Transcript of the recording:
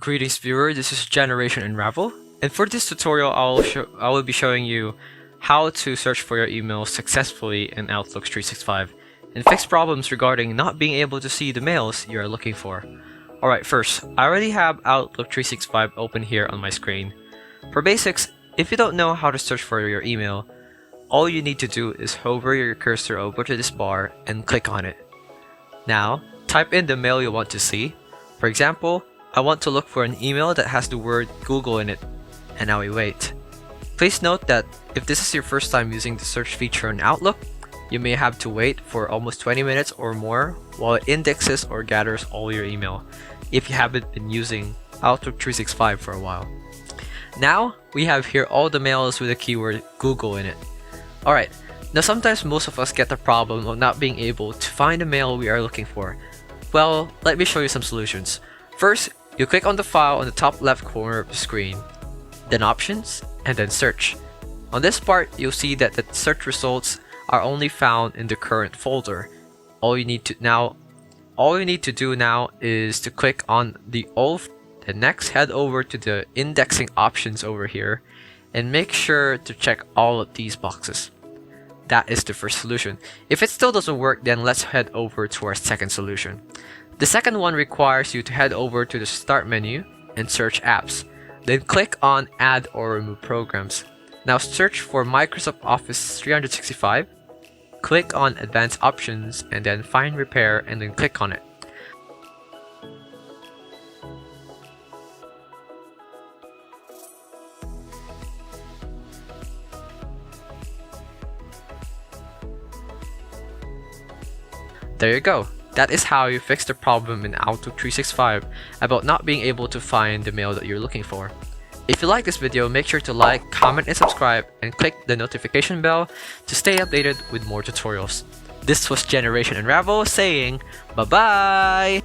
Greetings viewer, this is Generation Unravel, and for this tutorial I will be showing you how to search for your email successfully in Outlook 365 and fix problems regarding not being able to see the mails you are looking for. Alright, first, I already have Outlook 365 open here on my screen. For basics, if you don't know how to search for your email, all you need to do is hover your cursor over to this bar and click on it. Now, type in the mail you want to see. For example, I want to look for an email that has the word Google in it, and now we wait. Please note that if this is your first time using the search feature in Outlook, you may have to wait for almost 20 minutes or more while it indexes or gathers all your email if you haven't been using Outlook 365 for a while. Now, we have here all the mails with the keyword Google in it. Alright, now sometimes most of us get the problem of not being able to find the mail we are looking for. Well, let me show you some solutions. First, you click on the file on the top left corner of the screen, then Options, and then Search. On this part, you'll see that the search results are only found in the current folder. All you need to do now is to click on the old, then next head over to the indexing options over here, and make sure to check all of these boxes. That is the first solution. If it still doesn't work, then let's head over to our second solution. The second one requires you to head over to the Start menu and search Apps. Then click on Add or Remove Programs. Now search for Microsoft Office 365. Click on Advanced Options and then Find Repair and then click on it. There you go. That is how you fix the problem in Outlook 365 about not being able to find the mail that you're looking for. If you like this video, make sure to like, comment, and subscribe, and click the notification bell to stay updated with more tutorials. This was Generation Unravel saying bye-bye!